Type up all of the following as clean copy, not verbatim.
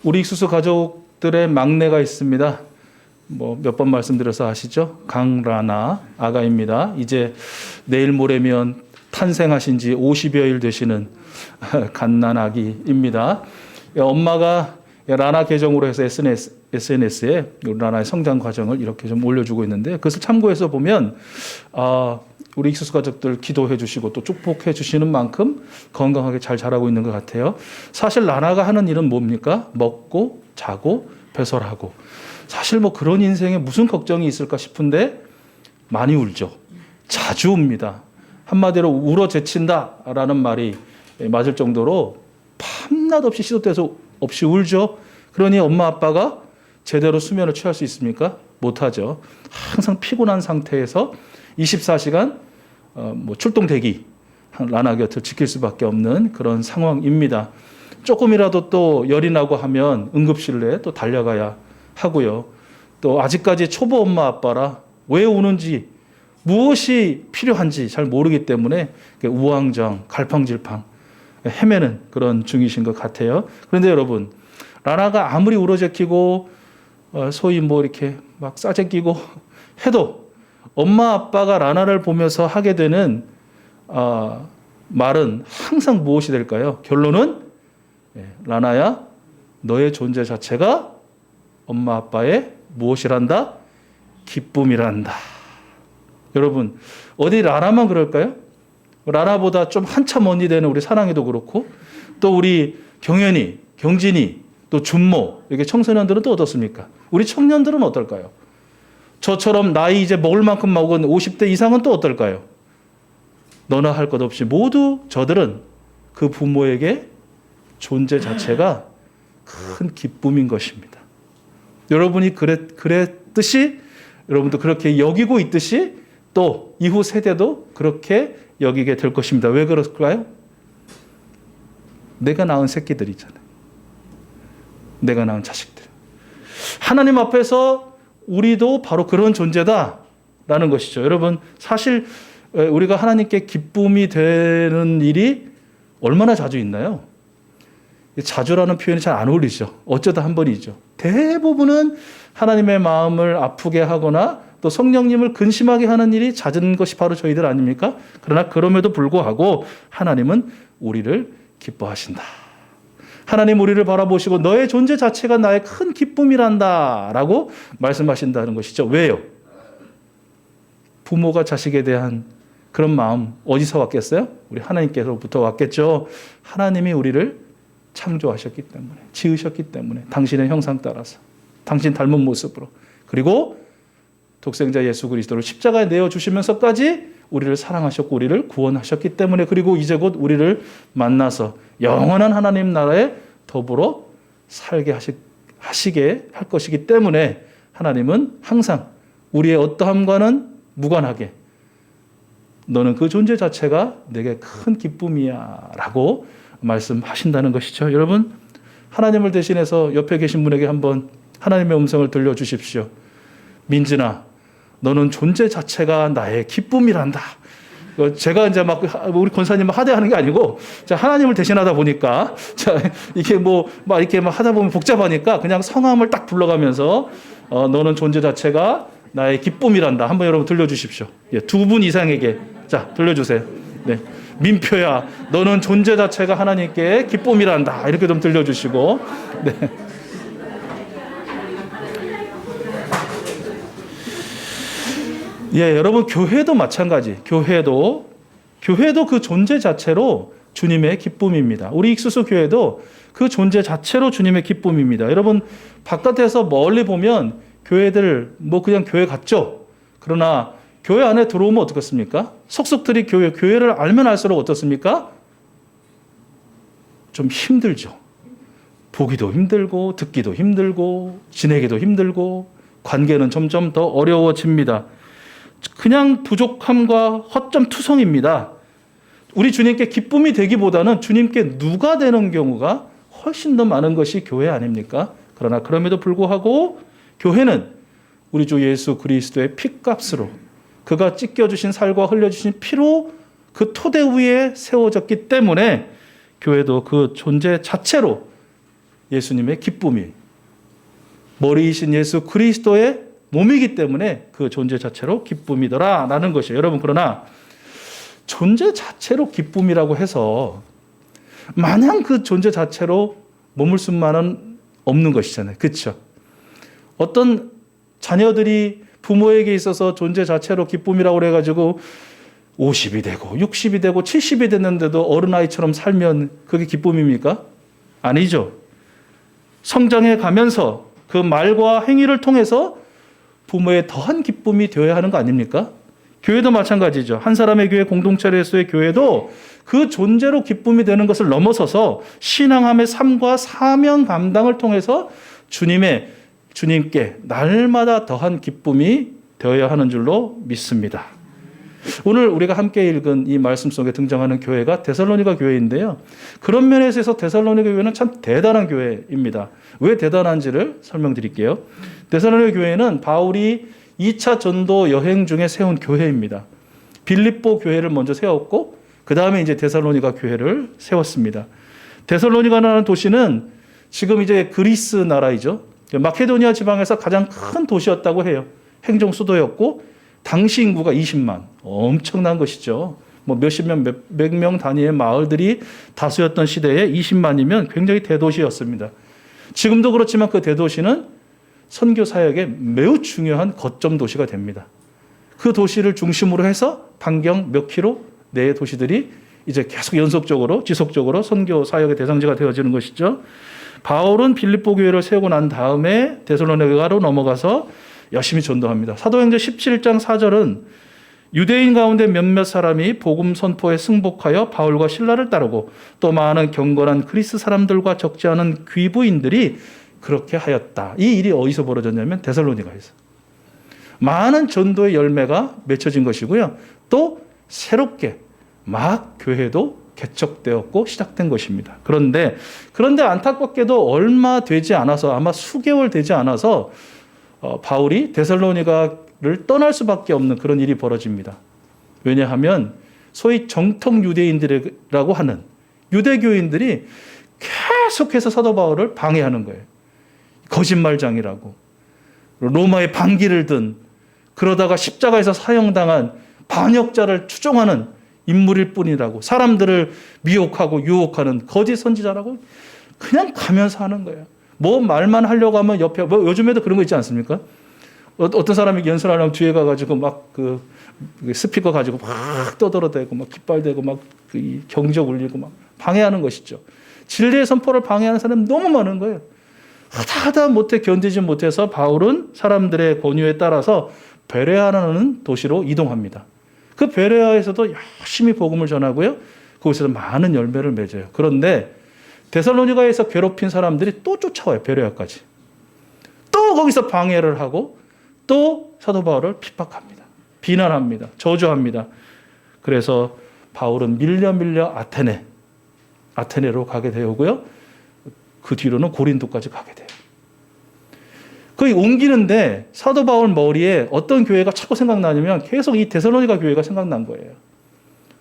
우리 익수수 가족들의 막내가 있습니다. 뭐 몇 번 말씀드려서 아시죠? 강라나 아가입니다. 이제 내일 모레면 탄생하신 지 50여일 되시는 갓난아기입니다. 엄마가 라나 계정으로 해서 SNS에 라나의 성장 과정을 이렇게 좀 올려주고 있는데, 그것을 참고해서 보면 우리 익수수 가족들 기도해 주시고 또 축복해 주시는 만큼 건강하게 잘 자라고 있는 것 같아요. 사실 라나가 하는 일은 뭡니까? 먹고 자고 배설하고. 사실 뭐 그런 인생에 무슨 걱정이 있을까 싶은데 많이 울죠. 자주 웁니다. 한마디로 울어제친다라는 말이 맞을 정도로 밤낮 없이 시도 때도 없이 울죠. 그러니 엄마 아빠가 제대로 수면을 취할 수 있습니까? 못하죠. 항상 피곤한 상태에서 24시간 뭐 출동 대기, 라나 곁을 지킬 수밖에 없는 그런 상황입니다. 조금이라도 또 열이 나고 하면 응급실에 또 달려가야 하고요. 또 아직까지 초보 엄마 아빠라 왜 우는지 무엇이 필요한지 잘 모르기 때문에 우왕좌왕 갈팡질팡 헤매는 그런 중이신 것 같아요. 그런데 여러분, 라나가 아무리 울어제키고 소위 뭐 이렇게 막 싸제끼고 해도 엄마 아빠가 라나를 보면서 하게 되는 말은 항상 무엇이 될까요? 결론은 라나야, 너의 존재 자체가 엄마 아빠의 무엇이란다? 기쁨이란다. 여러분, 어디 라나만 그럴까요? 라나보다 좀 한참 언니 되는 우리 사랑이도 그렇고, 또 우리 경연이, 경진이, 또 준모, 이렇게 청소년들은 또 어떻습니까? 우리 청년들은 어떨까요? 저처럼 나이 이제 먹을 만큼 먹은 50대 이상은 또 어떨까요? 너나 할 것 없이 모두 저들은 그 부모에게 존재 자체가 큰 기쁨인 것입니다. 여러분이 그랬듯이, 여러분도 그렇게 여기고 있듯이 또 이후 세대도 그렇게 여기게 될 것입니다. 왜 그럴까요? 내가 낳은 새끼들이잖아요. 내가 낳은 자식들. 하나님 앞에서 우리도 바로 그런 존재다라는 것이죠. 여러분, 사실 우리가 하나님께 기쁨이 되는 일이 얼마나 자주 있나요? 자주라는 표현이 잘 안 어울리죠. 어쩌다 한 번이죠. 대부분은 하나님의 마음을 아프게 하거나 또 성령님을 근심하게 하는 일이 잦은 것이 바로 저희들 아닙니까? 그러나 그럼에도 불구하고 하나님은 우리를 기뻐하신다. 하나님 우리를 바라보시고 너의 존재 자체가 나의 큰 기쁨이란다 라고 말씀하신다는 것이죠. 왜요? 부모가 자식에 대한 그런 마음 어디서 왔겠어요? 우리 하나님께로부터 왔겠죠. 하나님이 우리를 창조하셨기 때문에, 지으셨기 때문에, 당신의 형상 따라서, 당신 닮은 모습으로, 그리고 독생자 예수 그리스도를 십자가에 내어주시면서까지 우리를 사랑하셨고 우리를 구원하셨기 때문에, 그리고 이제 곧 우리를 만나서 영원한 하나님 나라에 더불어 살게 하시게 할 것이기 때문에 하나님은 항상 우리의 어떠함과는 무관하게 너는 그 존재 자체가 내게 큰 기쁨이야 라고 말씀하신다는 것이죠. 여러분, 하나님을 대신해서 옆에 계신 분에게 한번 하나님의 음성을 들려주십시오. 민진아, 너는 존재 자체가 나의 기쁨이란다. 제가 이제 막 우리 권사님 하대하는 게 아니고, 자, 하나님을 대신하다 보니까, 자, 이게 뭐 막 이렇게 막 하다 보면 복잡하니까 그냥 성함을 딱 불러가면서 너는 존재 자체가 나의 기쁨이란다. 한번 여러분 들려주십시오. 예, 2분 이상에게 자 들려주세요. 네, 민표야, 너는 존재 자체가 하나님께 기쁨이란다. 이렇게 좀 들려주시고, 네. 예, 여러분, 교회도 마찬가지. 교회도 그 존재 자체로 주님의 기쁨입니다. 우리 익수수 교회도 그 존재 자체로 주님의 기쁨입니다. 여러분, 바깥에서 멀리 보면 교회들 뭐 그냥 교회 같죠? 그러나 교회 안에 들어오면 어떻겠습니까? 속속들이 교회를 알면 알수록 어떻습니까? 좀 힘들죠. 보기도 힘들고 듣기도 힘들고 지내기도 힘들고 관계는 점점 더 어려워집니다. 그냥 부족함과 허점투성입니다. 우리 주님께 기쁨이 되기보다는 주님께 누가 되는 경우가 훨씬 더 많은 것이 교회 아닙니까? 그러나 그럼에도 불구하고 교회는 우리 주 예수 그리스도의 피값으로, 그가 찢겨주신 살과 흘려주신 피로 그 토대 위에 세워졌기 때문에 교회도 그 존재 자체로 예수님의 기쁨이 머리이신 예수 그리스도의 몸이기 때문에 그 존재 자체로 기쁨이더라 라는 것이에요. 여러분, 그러나 존재 자체로 기쁨이라고 해서 마냥 그 존재 자체로 머물 수만은 없는 것이잖아요. 그렇죠? 어떤 자녀들이 부모에게 있어서 존재 자체로 기쁨이라고 해가지고 50이 되고 60이 되고 70이 됐는데도 어른아이처럼 살면 그게 기쁨입니까? 아니죠. 성장해 가면서 그 말과 행위를 통해서 부모의 더한 기쁨이 되어야 하는 거 아닙니까? 교회도 마찬가지죠. 한 사람의 교회, 공동체로서의 교회도 그 존재로 기쁨이 되는 것을 넘어서서 신앙함의 삶과 사명 감당을 통해서 주님께 날마다 더한 기쁨이 되어야 하는 줄로 믿습니다. 오늘 우리가 함께 읽은 이 말씀 속에 등장하는 교회가 데살로니가 교회인데요. 그런 면에서 있어서 데살로니가 교회는 참 대단한 교회입니다. 왜 대단한지를 설명드릴게요. 데살로니가 교회는 바울이 2차 전도 여행 중에 세운 교회입니다. 빌립보 교회를 먼저 세웠고 그 다음에 이제 데살로니가 교회를 세웠습니다. 데살로니가라는 도시는 지금 이제 그리스 나라이죠. 마케도니아 지방에서 가장 큰 도시였다고 해요. 행정 수도였고 당시 인구가 20만, 엄청난 것이죠. 뭐 몇십 명, 몇 명 단위의 마을들이 다수였던 시대에 20만이면 굉장히 대도시였습니다. 지금도 그렇지만 그 대도시는 선교 사역에 매우 중요한 거점 도시가 됩니다. 그 도시를 중심으로 해서 반경 몇 킬로 내의 도시들이 이제 계속 연속적으로 지속적으로 선교 사역의 대상지가 되어지는 것이죠. 바울은 빌립보 교회를 세우고 난 다음에 데살로니가로 넘어가서 열심히 전도합니다. 사도행전 17장 4절은 유대인 가운데 몇몇 사람이 복음 선포에 승복하여 바울과 실라를 따르고 또 많은 경건한 그리스 사람들과 적지 않은 귀부인들이 그렇게 하였다. 이 일이 어디서 벌어졌냐면 데살로니가에서. 많은 전도의 열매가 맺혀진 것이고요. 또 새롭게 막 교회도 개척되었고 시작된 것입니다. 그런데 안타깝게도 얼마 되지 않아서 아마 수개월 되지 않아서 바울이 데살로니가를 떠날 수밖에 없는 그런 일이 벌어집니다. 왜냐하면 소위 정통 유대인들이라고 하는 유대교인들이 계속해서 사도 바울을 방해하는 거예요. 거짓말장이라고. 로마의 반기를 든 그러다가 십자가에서 사형당한 반역자를 추종하는 인물일 뿐이라고. 사람들을 미혹하고 유혹하는 거짓 선지자라고 그냥 가면서 하는 거예요. 뭐 말만 하려고 하면 옆에 뭐 요즘에도 그런 거 있지 않습니까? 어떤 사람이 연설하려면 뒤에 가가지고 막 그 스피커 가지고 막 떠들어대고 막 깃발대고 막 그 경적 울리고 막 방해하는 것이죠. 진리의 선포를 방해하는 사람이 너무 많은 거예요. 하다 못해 견디지 못해서 바울은 사람들의 권유에 따라서 베레아라는 도시로 이동합니다. 그 베레아에서도 열심히 복음을 전하고요. 그곳에서 많은 열매를 맺어요. 그런데 데살로니가에서 괴롭힌 사람들이 또 쫓아와요. 베레아까지. 또 거기서 방해를 하고 또 사도 바울을 핍박합니다. 비난합니다. 저주합니다. 그래서 바울은 밀려 아테네로 가게 되고요. 그 뒤로는 고린도까지 가게 돼요. 거의 옮기는데 사도 바울 머리에 어떤 교회가 자꾸 생각나냐면 계속 이 데살로니가 교회가 생각난 거예요.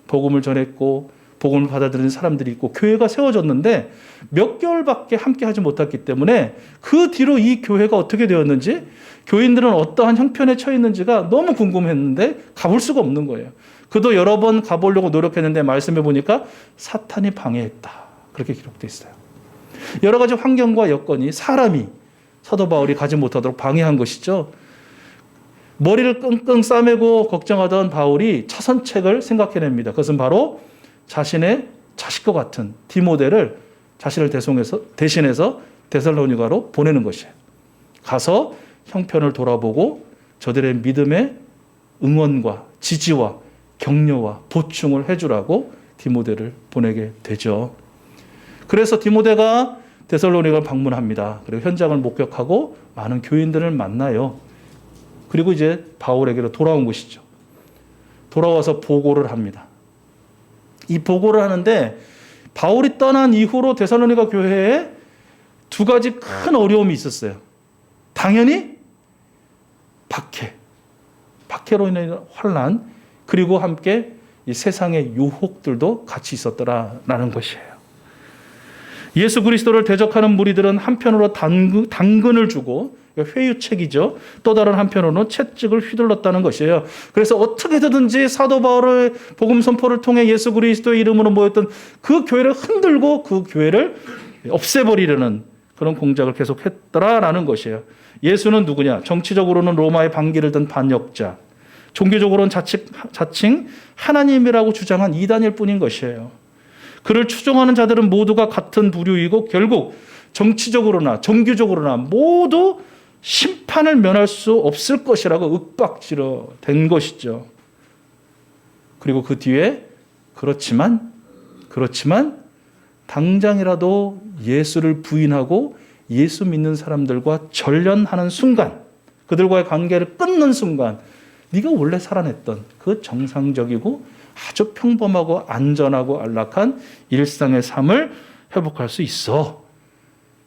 복음을 전했고 복음을 받아들이는 사람들이 있고 교회가 세워졌는데 몇 개월밖에 함께 하지 못했기 때문에 그 뒤로 이 교회가 어떻게 되었는지 교인들은 어떠한 형편에 처해 있는지가 너무 궁금했는데 가볼 수가 없는 거예요. 그도 여러 번 가보려고 노력했는데 말씀해 보니까 사탄이 방해했다. 그렇게 기록되어 있어요. 여러 가지 환경과 여건이 사람이 사도 바울이 가지 못하도록 방해한 것이죠. 머리를 끙끙 싸매고 걱정하던 바울이 차선책을 생각해냅니다. 그것은 바로 자신의 자식과 같은 디모데를 자신을 대신해서 데살로니가로 보내는 것이에요. 가서 형편을 돌아보고 저들의 믿음의 응원과 지지와 격려와 보충을 해주라고 디모데를 보내게 되죠. 그래서 디모데가 데살로니가를 방문합니다. 그리고 현장을 목격하고 많은 교인들을 만나요. 그리고 이제 바울에게로 돌아온 것이죠. 돌아와서 보고를 합니다. 이 보고를 하는데 바울이 떠난 이후로 데살로니가 교회에 두 가지 큰 어려움이 있었어요. 당연히 박해로 인한 환난, 그리고 함께 이 세상의 유혹들도 같이 있었더라라는 것이에요. 예수 그리스도를 대적하는 무리들은 한편으로 당근을 주고, 회유책이죠. 또 다른 한편으로는 채찍을 휘둘렀다는 것이에요. 그래서 어떻게든지 사도 바울의 복음 선포를 통해 예수 그리스도의 이름으로 모였던 그 교회를 흔들고 그 교회를 없애버리려는 그런 공작을 계속했더라라는 것이에요. 예수는 누구냐? 정치적으로는 로마의 반기를 든 반역자, 종교적으로는 자칭 하나님이라고 주장한 이단일 뿐인 것이에요. 그를 추종하는 자들은 모두가 같은 부류이고 결국 정치적으로나 종교적으로나 모두 심판을 면할 수 없을 것이라고 윽박지러 댄 것이죠. 그리고 그 뒤에 그렇지만 당장이라도 예수를 부인하고 예수 믿는 사람들과 전련하는 순간, 그들과의 관계를 끊는 순간, 네가 원래 살아냈던 그 정상적이고 아주 평범하고 안전하고 안락한 일상의 삶을 회복할 수 있어.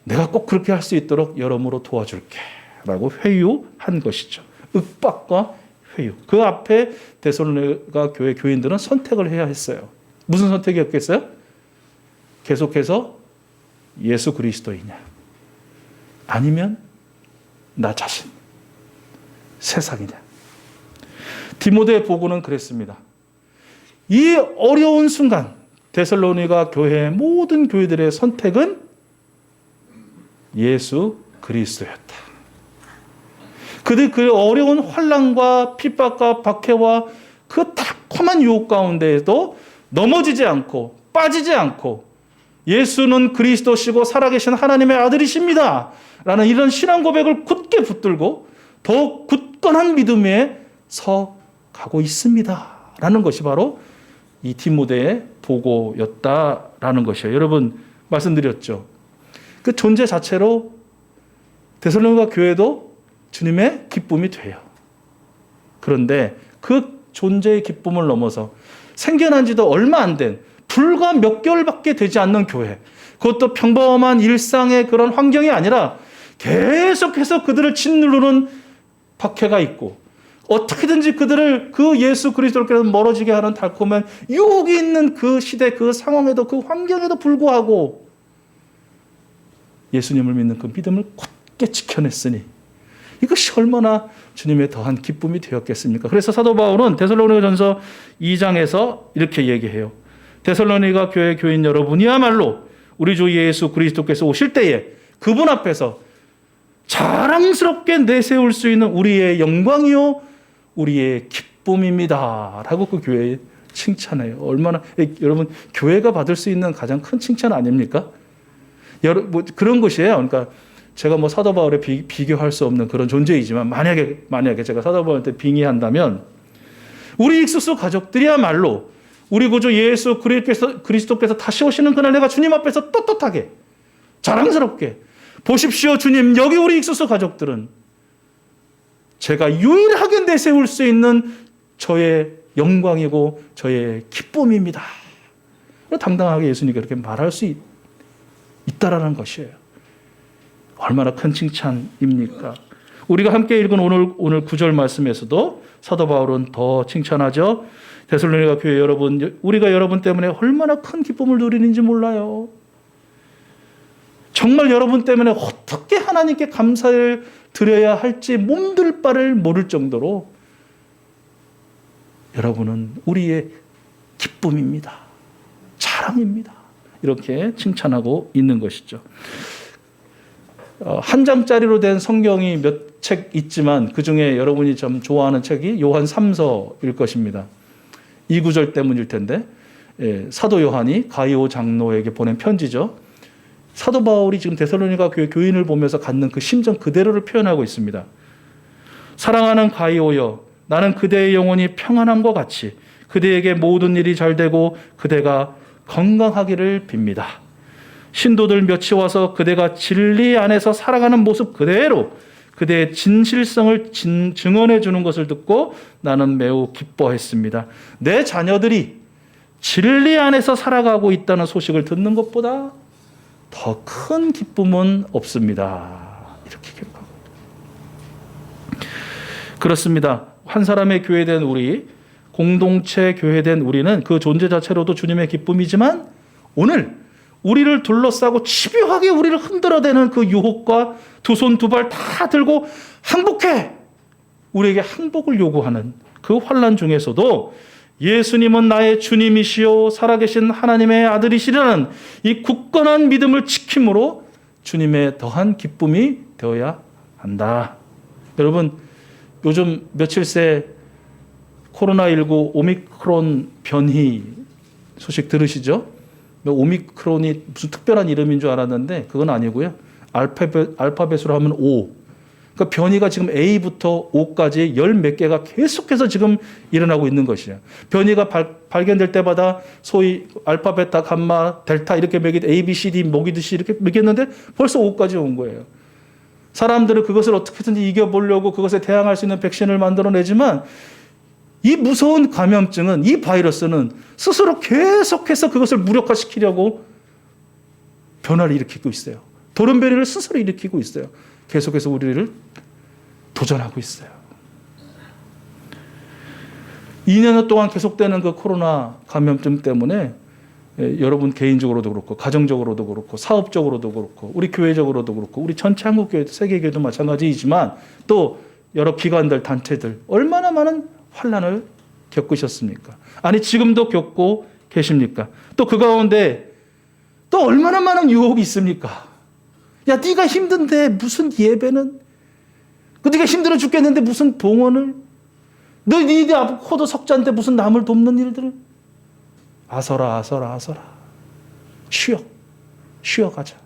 내가 꼭 그렇게 할 수 있도록 여러모로 도와줄게 라고 회유한 것이죠. 윽박과 회유. 그 앞에 데살로니가 교회 교인들은 선택을 해야 했어요. 무슨 선택이었겠어요? 계속해서 예수 그리스도이냐, 아니면 나 자신, 세상이냐. 디모데 보고는 그랬습니다. 이 어려운 순간 데살로니가 교회의 모든 교회들의 선택은 예수 그리스도였다. 그들 그 어려운 환난과 핍박과 박해와 그 달콤한 유혹 가운데에도 넘어지지 않고 빠지지 않고 예수는 그리스도시고 살아계신 하나님의 아들이십니다 라는 이런 신앙 고백을 굳게 붙들고 더욱 굳건한 믿음에 서가고 있습니다 라는 것이 바로 이 디모데의 보고였다라는 것이에요. 여러분 말씀드렸죠. 그 존재 자체로 데살로니가 교회도 주님의 기쁨이 돼요. 그런데 그 존재의 기쁨을 넘어서 생겨난 지도 얼마 안 된 불과 몇 개월밖에 되지 않는 교회, 그것도 평범한 일상의 그런 환경이 아니라 계속해서 그들을 짓누르는 박해가 있고 어떻게든지 그들을 그 예수 그리스도께서 멀어지게 하는 달콤한 유혹이 있는 그 시대, 그 상황에도, 그 환경에도 불구하고 예수님을 믿는 그 믿음을 굳게 지켜냈으니 이것이 얼마나 주님의 더한 기쁨이 되었겠습니까? 그래서 사도 바울은 데살로니가전서 2장에서 이렇게 얘기해요. 데살로니가 교회 교인 여러분이야말로 우리 주 예수 그리스도께서 오실 때에 그분 앞에서 자랑스럽게 내세울 수 있는 우리의 영광이요 우리의 기쁨입니다 라고 그 교회에 칭찬해요. 얼마나, 여러분 교회가 받을 수 있는 가장 큰 칭찬 아닙니까? 그런 것이에요. 그러니까 제가 뭐 사도 바울에 비교할 수 없는 그런 존재이지만 만약에 제가 사도 바울한테 빙의한다면 우리 익수수 가족들이야말로 우리 구주 예수 그리스도께서 다시 오시는 그날 내가 주님 앞에서 떳떳하게 자랑스럽게 보십시오 주님, 여기 우리 익수수 가족들은 제가 유일하게 내세울 수 있는 저의 영광이고 저의 기쁨입니다. 당당하게 예수님이 그렇게 말할 수 있다라는 것이에요. 얼마나 큰 칭찬입니까? 우리가 함께 읽은 오늘 9절 말씀에서도 사도 바울은 더 칭찬하죠. 데살로니가 교회 여러분, 우리가 여러분 때문에 얼마나 큰 기쁨을 누리는지 몰라요. 정말 여러분 때문에 어떻게 하나님께 감사를 드려야 할지 몸둘 바를 모를 정도로 여러분은 우리의 기쁨입니다. 자랑입니다. 이렇게 칭찬하고 있는 것이죠. 한 장짜리로 된 성경이 몇 책 있지만 그중에 여러분이 좀 좋아하는 책이 요한 3서일 것입니다. 이 구절 때문일 텐데 사도 요한이 가이오 장로에게 보낸 편지죠. 사도 바울이 지금 데살로니가 교회 교인을 보면서 갖는 그 심정 그대로를 표현하고 있습니다. 사랑하는 가이오여, 나는 그대의 영혼이 평안함과 같이 그대에게 모든 일이 잘 되고 그대가 건강하기를 빕니다. 신도들 몇이 와서 그대가 진리 안에서 살아가는 모습 그대로 그대의 진실성을 증언해 주는 것을 듣고 나는 매우 기뻐했습니다. 내 자녀들이 진리 안에서 살아가고 있다는 소식을 듣는 것보다 더 큰 기쁨은 없습니다. 이렇게 기록하고 그렇습니다. 한 사람의 교회된 우리, 공동체 교회된 우리는 그 존재 자체로도 주님의 기쁨이지만 오늘 우리를 둘러싸고 집요하게 우리를 흔들어대는 그 유혹과 두 손 두 발 다 들고 항복해! 우리에게 항복을 요구하는 그 환난 중에서도 예수님은 나의 주님이시요 살아계신 하나님의 아들이시라는 이 굳건한 믿음을 지킴으로 주님의 더한 기쁨이 되어야 한다. 여러분, 요즘 며칠 새 코로나19 오미크론 변이 소식 들으시죠? 오미크론이 무슨 특별한 이름인 줄 알았는데 그건 아니고요. 알파벳으로 하면 O. 그러니까 변이가 지금 A부터 O까지 열 몇 개가 계속해서 지금 일어나고 있는 것이에요. 변이가 발견될 때마다 소위 알파, 베타, 감마, 델타 이렇게 A, B, C, D 먹이듯이 이렇게 먹였는데 벌써 O까지 온 거예요. 사람들은 그것을 어떻게든지 이겨보려고 그것에 대항할 수 있는 백신을 만들어내지만 이 무서운 감염증은, 이 바이러스는 스스로 계속해서 그것을 무력화시키려고 변화를 일으키고 있어요. 돌연변이를 스스로 일으키고 있어요. 계속해서 우리를 도전하고 있어요. 2년 동안 계속되는 그 코로나 감염증 때문에 여러분 개인적으로도 그렇고 가정적으로도 그렇고 사업적으로도 그렇고 우리 교회적으로도 그렇고 우리 전체 한국교회, 세계교회도 마찬가지이지만 또 여러 기관들, 단체들 얼마나 많은 환난을 겪으셨습니까? 아니 지금도 겪고 계십니까? 또 그 가운데 또 얼마나 많은 유혹이 있습니까? 야, 네가 힘든데 무슨 예배는? 네가 힘들어 죽겠는데 무슨 봉헌을? 네 아버코도 석자인데 무슨 남을 돕는 일들을? 아서라. 쉬어 가자.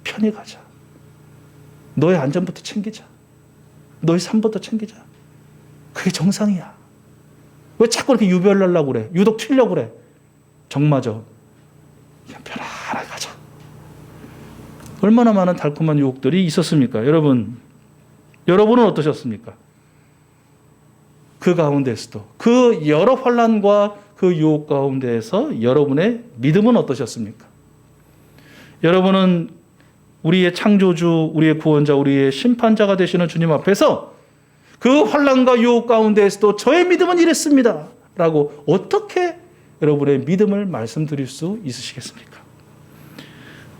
편히 가자. 너의 안전부터 챙기자. 너의 삶부터 챙기자. 그게 정상이야. 왜 자꾸 이렇게 유별나려고 그래? 유독 튀려고 그래? 정마저. 그냥 편안하게 가자. 얼마나 많은 달콤한 유혹들이 있었습니까? 여러분은 어떠셨습니까? 그 가운데서도 그 여러 환난과 그 유혹 가운데에서 여러분의 믿음은 어떠셨습니까? 여러분은 우리의 창조주, 우리의 구원자, 우리의 심판자가 되시는 주님 앞에서 그 환난과 유혹 가운데에서도 저의 믿음은 이랬습니다 라고 어떻게 여러분의 믿음을 말씀드릴 수 있으시겠습니까?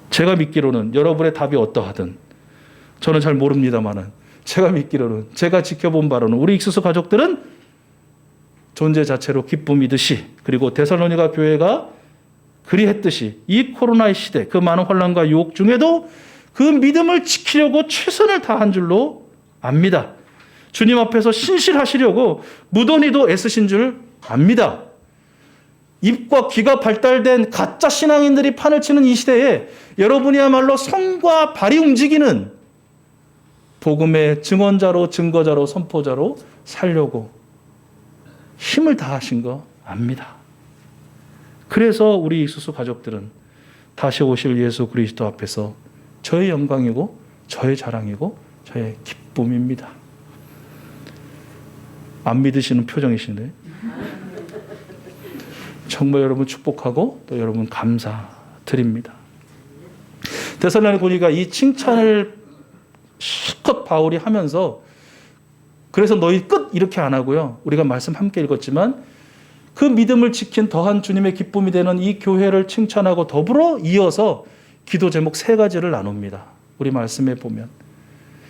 제가 믿기로는 여러분의 답이 어떠하든 저는 잘 모릅니다만은 제가 믿기로는 제가 지켜본 바로는 우리 익수수 가족들은 존재 자체로 기쁨이듯이 그리고 데살로니가 교회가 그리했듯이 이 코로나의 시대 그 많은 환난과 유혹 중에도 그 믿음을 지키려고 최선을 다한 줄로 압니다. 주님 앞에서 신실하시려고 무던히도 애쓰신 줄 압니다. 입과 귀가 발달된 가짜 신앙인들이 판을 치는 이 시대에 여러분이야말로 손과 발이 움직이는 복음의 증언자로 증거자로 선포자로 살려고 힘을 다하신 거 압니다. 그래서 우리 익수수 가족들은 다시 오실 예수 그리스도 앞에서 저의 영광이고 저의 자랑이고 저의 기쁨입니다. 안 믿으시는 표정이신데 정말 여러분 축복하고 또 여러분 감사드립니다. 데살로니가 이 칭찬을 실컷 바울이 하면서 그래서 너희 끝 이렇게 안 하고요. 우리가 말씀 함께 읽었지만 그 믿음을 지킨 더한 주님의 기쁨이 되는 이 교회를 칭찬하고 더불어 이어서 기도 제목 3가지를 나눕니다. 우리 말씀에 보면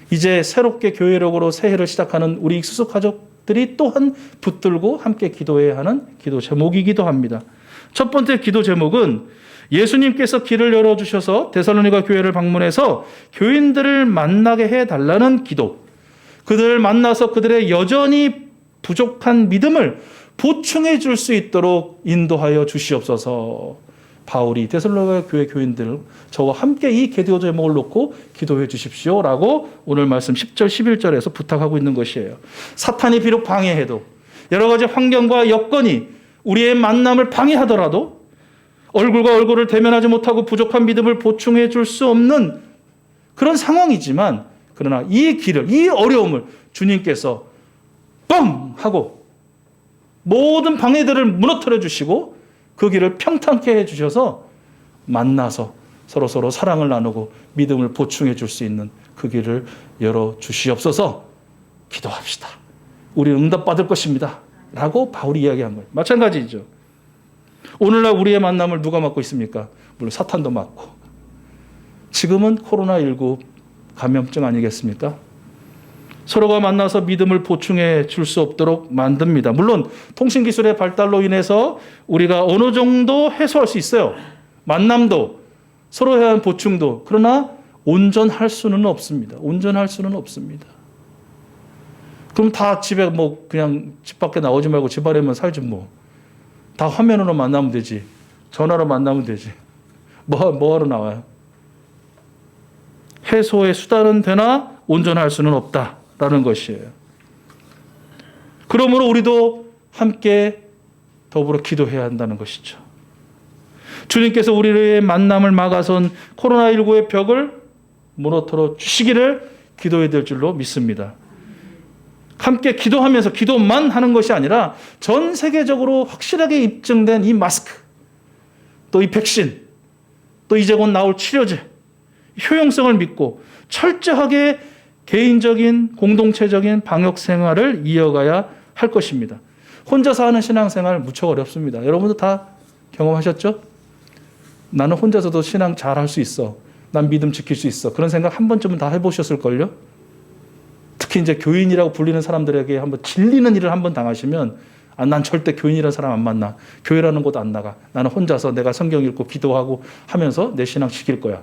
이제 새롭게 교회력으로 새해를 시작하는 우리 익수수 가족들이 또한 붙들고 함께 기도해야 하는 기도 제목이기도 합니다. 첫 번째 기도 제목은 예수님께서 길을 열어주셔서 데살로니가 교회를 방문해서 교인들을 만나게 해달라는 기도. 그들을 만나서 그들의 여전히 부족한 믿음을 보충해 줄 수 있도록 인도하여 주시옵소서. 바울이 데살로니가 교회 교인들 저와 함께 이 기도 제목을 놓고 기도해 주십시오라고 오늘 말씀 10절 11절에서 부탁하고 있는 것이에요. 사탄이 비록 방해해도 여러 가지 환경과 여건이 우리의 만남을 방해하더라도 얼굴과 얼굴을 대면하지 못하고 부족한 믿음을 보충해 줄 수 없는 그런 상황이지만 그러나 이 길을, 이 어려움을 주님께서 뻥 하고 모든 방해들을 무너뜨려 주시고 그 길을 평탄케 해 주셔서 만나서 서로 사랑을 나누고 믿음을 보충해 줄 수 있는 그 길을 열어 주시옵소서. 기도합시다. 우리는 응답받을 것입니다 라고 바울이 이야기한 거예요. 마찬가지죠. 오늘날 우리의 만남을 누가 맡고 있습니까? 물론 사탄도 맡고. 지금은 코로나19 감염증 아니겠습니까? 서로가 만나서 믿음을 보충해 줄 수 없도록 만듭니다. 물론 통신기술의 발달로 인해서 우리가 어느 정도 해소할 수 있어요. 만남도 서로에 대한 보충도. 그러나 온전할 수는 없습니다. 온전할 수는 없습니다. 그럼 다 집에 그냥 집 밖에 나오지 말고 집 안에만 살지 뭐. 다 화면으로 만나면 되지. 전화로 만나면 되지. 뭐하러 나와요? 해소의 수단은 되나 온전할 수는 없다라는 것이에요. 그러므로 우리도 함께 더불어 기도해야 한다는 것이죠. 주님께서 우리의 만남을 막아선 코로나19의 벽을 무너뜨려 주시기를 기도해야 될 줄로 믿습니다. 함께 기도하면서 기도만 하는 것이 아니라 전 세계적으로 확실하게 입증된 이 마스크, 또 이 백신, 또 이제 곧 나올 치료제, 효용성을 믿고 철저하게 개인적인 공동체적인 방역 생활을 이어가야 할 것입니다. 혼자서 하는 신앙생활 무척 어렵습니다. 여러분도 다 경험하셨죠? 나는 혼자서도 신앙 잘 할 수 있어. 난 믿음 지킬 수 있어. 그런 생각 한 번쯤은 다 해보셨을걸요? 특히 이제 교인이라고 불리는 사람들에게 한번 질리는 일을 한번 당하시면 난 절대 교인이라는 사람 안 만나. 교회라는 곳 안 나가. 나는 혼자서 내가 성경 읽고 기도하고 하면서 내 신앙 지킬 거야.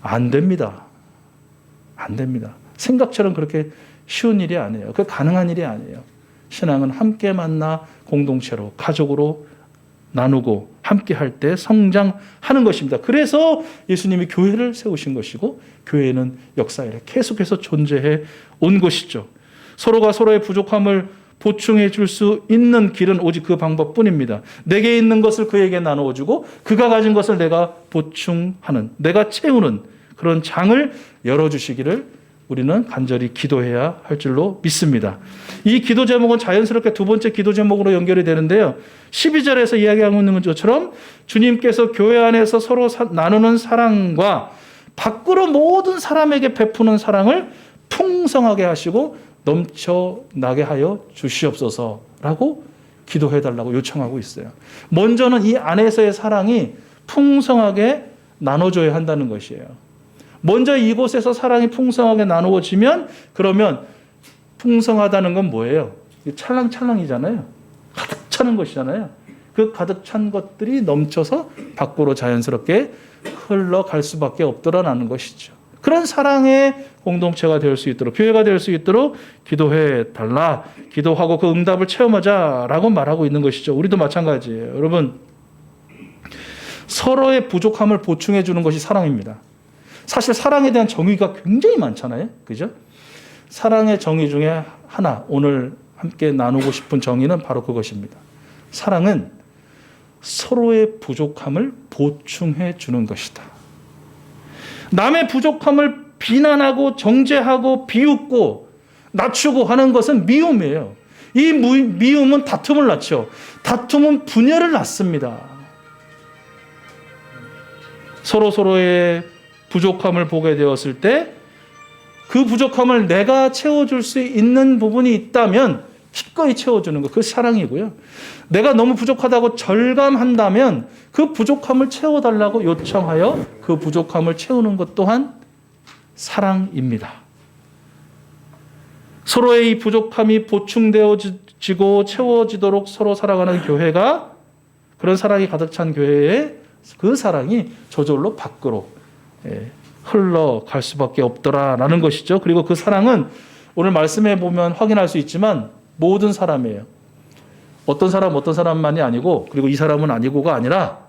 안 됩니다. 안 됩니다. 생각처럼 그렇게 쉬운 일이 아니에요. 그 가능한 일이 아니에요. 신앙은 함께 만나 공동체로 가족으로 나누고 함께 할 때 성장하는 것입니다. 그래서 예수님이 교회를 세우신 것이고 교회는 역사에 계속해서 존재해 온 것이죠. 서로가 서로의 부족함을 보충해 줄 수 있는 길은 오직 그 방법뿐입니다. 내게 있는 것을 그에게 나누어 주고 그가 가진 것을 내가 보충하는, 내가 채우는 그런 장을 열어주시기를 우리는 간절히 기도해야 할 줄로 믿습니다. 이 기도 제목은 자연스럽게 두 번째 기도 제목으로 연결이 되는데요. 12절에서 이야기하고 있는 것처럼 주님께서 교회 안에서 서로 나누는 사랑과 밖으로 모든 사람에게 베푸는 사랑을 풍성하게 하시고 넘쳐나게 하여 주시옵소서라고 기도해달라고 요청하고 있어요. 먼저는 이 안에서의 사랑이 풍성하게 나눠줘야 한다는 것이에요. 먼저 이곳에서 사랑이 풍성하게 나누어지면 그러면 풍성하다는 건 뭐예요? 찰랑찰랑이잖아요. 가득 차는 것이잖아요. 그 가득 찬 것들이 넘쳐서 밖으로 자연스럽게 흘러갈 수밖에 없더라라는 것이죠. 그런 사랑의 공동체가 될 수 있도록, 교회가 될 수 있도록 기도해 달라. 기도하고 그 응답을 체험하자라고 말하고 있는 것이죠. 우리도 마찬가지예요. 여러분, 서로의 부족함을 보충해 주는 것이 사랑입니다. 사실 사랑에 대한 정의가 굉장히 많잖아요. 그죠? 사랑의 정의 중에 하나, 오늘 함께 나누고 싶은 정의는 바로 그것입니다. 사랑은 서로의 부족함을 보충해 주는 것이다. 남의 부족함을 비난하고 정죄하고 비웃고 낮추고 하는 것은 미움이에요. 이 미움은 다툼을 낳죠. 다툼은 분열을 낳습니다. 서로의 부족함을 보게 되었을 때 그 부족함을 내가 채워줄 수 있는 부분이 있다면 기꺼이 채워주는 것, 그 사랑이고요. 내가 너무 부족하다고 절감한다면 그 부족함을 채워달라고 요청하여 그 부족함을 채우는 것 또한 사랑입니다. 서로의 이 부족함이 보충되어지고 채워지도록 서로 살아가는 교회가, 그런 사랑이 가득 찬 교회에 그 사랑이 저절로 밖으로 흘러갈 수밖에 없더라라는 것이죠. 그리고 그 사랑은 오늘 말씀해 보면 확인할 수 있지만 모든 사람이에요. 어떤 사람만이 아니고, 그리고 이 사람은 아니고가 아니라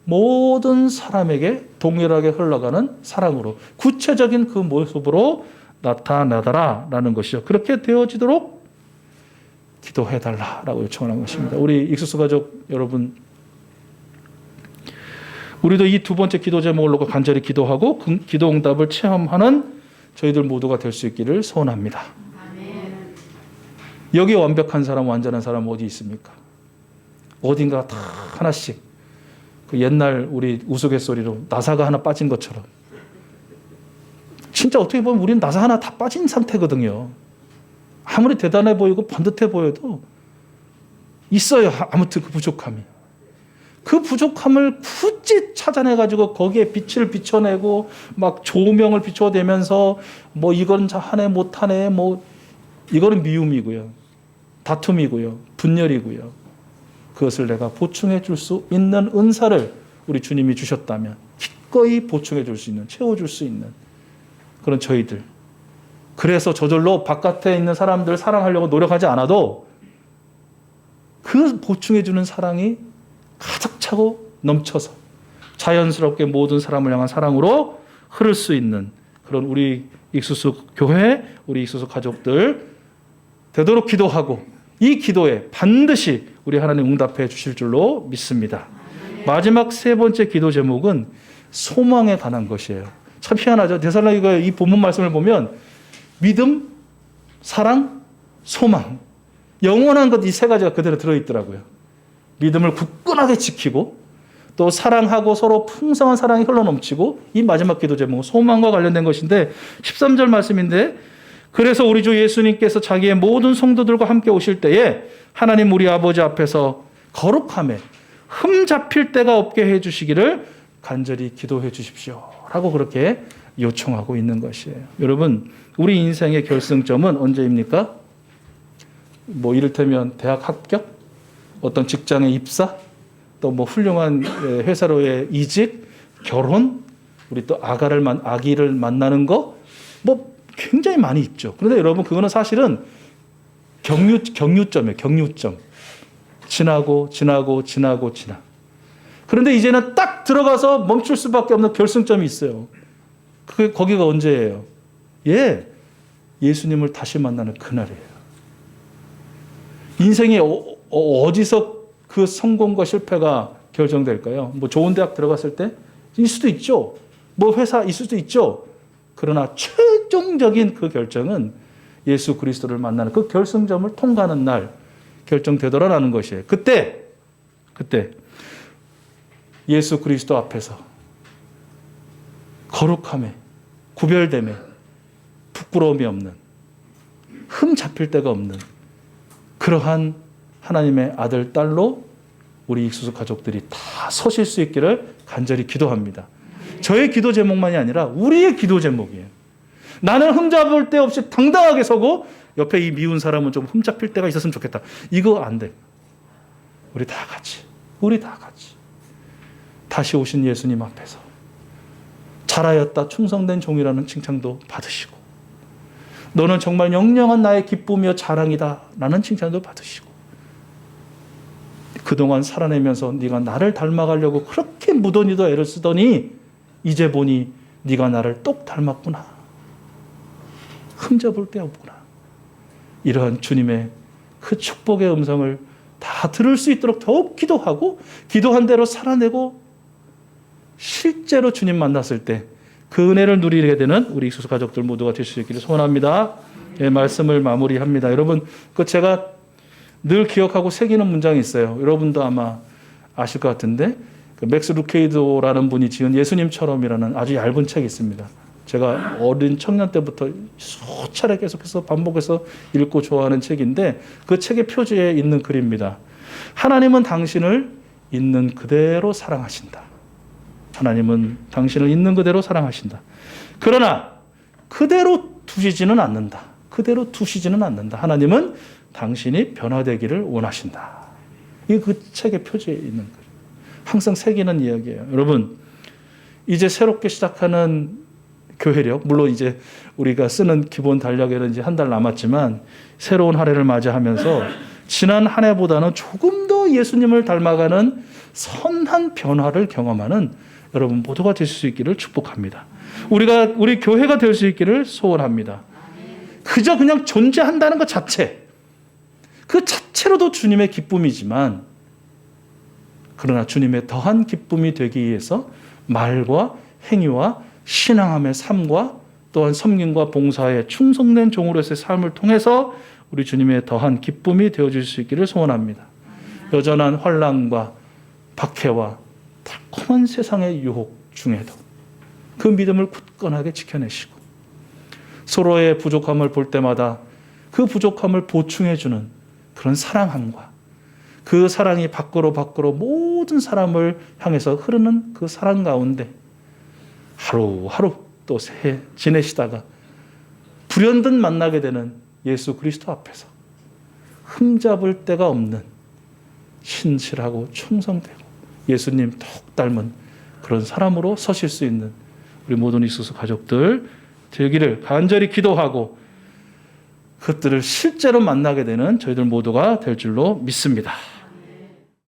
모든 사람에게 동일하게 흘러가는 사랑으로, 구체적인 그 모습으로 나타나더라라는 것이죠. 그렇게 되어지도록 기도해달라라고 요청하는 것입니다. 우리 익수수 가족 여러분, 우리도 이 두 번째 기도 제목을 놓고 간절히 기도하고 그 기도 응답을 체험하는 저희들 모두가 될 수 있기를 소원합니다. 아멘. 여기 완벽한 사람, 완전한 사람 어디 있습니까? 어딘가 다 하나씩, 그 옛날 우리 우스갯소리로 나사가 하나 빠진 것처럼, 진짜 어떻게 보면 우리는 나사 하나 다 빠진 상태거든요. 아무리 대단해 보이고 번듯해 보여도 있어요. 아무튼 그 부족함이. 그 부족함을 굳이 찾아내가지고 거기에 빛을 비춰내고 막 조명을 비춰대면서 뭐 이건 하네 못하네 뭐 이거는 미움이고요. 다툼이고요. 분열이고요. 그것을 내가 보충해 줄 수 있는 은사를 우리 주님이 주셨다면 기꺼이 보충해 줄 수 있는, 채워줄 수 있는 그런 저희들. 그래서 저절로 바깥에 있는 사람들 사랑하려고 노력하지 않아도 그 보충해 주는 사랑이 가득 차고 넘쳐서 자연스럽게 모든 사람을 향한 사랑으로 흐를 수 있는 그런 우리 익수수 교회, 우리 익수수 가족들 되도록 기도하고 이 기도에 반드시 우리 하나님 응답해 주실 줄로 믿습니다. 마지막 세 번째 기도 제목은 소망에 관한 것이에요. 참 희한하죠. 데살로니가 이 본문 말씀을 보면 믿음, 사랑, 소망, 영원한 것 이 세 가지가 그대로 들어있더라고요. 믿음을 굳건하게 지키고 또 사랑하고 서로 풍성한 사랑이 흘러넘치고 이 마지막 기도 제목은 소망과 관련된 것인데 13절 말씀인데 그래서 우리 주 예수님께서 자기의 모든 성도들과 함께 오실 때에 하나님 우리 아버지 앞에서 거룩함에 흠 잡힐 데가 없게 해주시기를 간절히 기도해 주십시오 라고 그렇게 요청하고 있는 것이에요. 여러분 우리 인생의 결승점은 언제입니까? 뭐 이를테면 대학 합격, 어떤 직장에 입사, 또 뭐 훌륭한 회사로의 이직, 결혼, 우리 또 아기를 만나는 거, 뭐 굉장히 많이 있죠. 그런데 여러분 그거는 사실은 경유점이에요. 경유점. 지나고. 그런데 이제는 딱 들어가서 멈출 수밖에 없는 결승점이 있어요. 거기가 언제예요? 예수님을 다시 만나는 그날이에요. 인생이 어디서 그 성공과 실패가 결정될까요? 뭐 좋은 대학 들어갔을 때일 수도 있죠. 뭐 회사일 수도 있죠. 그러나 최종적인 그 결정은 예수 그리스도를 만나는 그 결승점을 통과하는 날 결정되더라라는 것이에요. 그때 예수 그리스도 앞에서 거룩함에 구별됨에 부끄러움이 없는 흠 잡힐 데가 없는 그러한 하나님의 아들, 딸로 우리 익수수 가족들이 다 서실 수 있기를 간절히 기도합니다. 저의 기도 제목만이 아니라 우리의 기도 제목이에요. 나는 흠잡을 데 없이 당당하게 서고 옆에 이 미운 사람은 좀 흠잡힐 때가 있었으면 좋겠다. 이거 안 돼. 우리 다 같이 다시 오신 예수님 앞에서 잘하였다 충성된 종이라는 칭찬도 받으시고 너는 정말 영영한 나의 기쁨이여 자랑이다 라는 칭찬도 받으시고 그동안 살아내면서 네가 나를 닮아가려고 그렇게 무더니도 애를 쓰더니 이제 보니 네가 나를 똑 닮았구나. 흠잡을 데 없구나. 이러한 주님의 그 축복의 음성을 다 들을 수 있도록 더욱 기도하고 기도한 대로 살아내고 실제로 주님 만났을 때 그 은혜를 누리게 되는 우리 익수수 가족들 모두가 될 수 있기를 소원합니다. 말씀을 마무리합니다. 여러분 제가 늘 기억하고 새기는 문장이 있어요. 여러분도 아마 아실 것 같은데 맥스 루케이도라는 분이 지은 예수님처럼이라는 아주 얇은 책이 있습니다. 제가 어린 청년 때부터 수차례 계속해서 반복해서 읽고 좋아하는 책인데 그 책의 표지에 있는 글입니다. 하나님은 당신을 있는 그대로 사랑하신다. 하나님은 당신을 있는 그대로 사랑하신다. 그러나 그대로 두시지는 않는다. 하나님은 당신이 변화되기를 원하신다. 이게 그 책의 표지에 있는 거예요. 항상 새기는 이야기예요. 여러분, 이제 새롭게 시작하는 교회력, 물론 이제 우리가 쓰는 기본 달력에는 이제 한 달 남았지만 새로운 한 해를 맞이하면서 지난 한 해보다는 조금 더 예수님을 닮아가는 선한 변화를 경험하는 여러분 모두가 될 수 있기를 축복합니다. 우리 교회가 될 수 있기를 소원합니다. 그저 그냥 존재한다는 것 자체, 그 자체로도 주님의 기쁨이지만 그러나 주님의 더한 기쁨이 되기 위해서 말과 행위와 신앙함의 삶과 또한 섬김과 봉사에 충성된 종으로서의 삶을 통해서 우리 주님의 더한 기쁨이 되어줄 수 있기를 소원합니다. 여전한 환난과 박해와 달콤한 세상의 유혹 중에도 그 믿음을 굳건하게 지켜내시고 서로의 부족함을 볼 때마다 그 부족함을 보충해주는 그런 사랑함과 그 사랑이 밖으로 모든 사람을 향해서 흐르는 그 사랑 가운데 하루하루 또 지내시다가 불현듯 만나게 되는 예수 그리스도 앞에서 흠잡을 데가 없는 신실하고 충성되고 예수님 톡 닮은 그런 사람으로 서실 수 있는 우리 모든 익숙수 가족들 되기를 간절히 기도하고 그것들을 실제로 만나게 되는 저희들 모두가 될 줄로 믿습니다.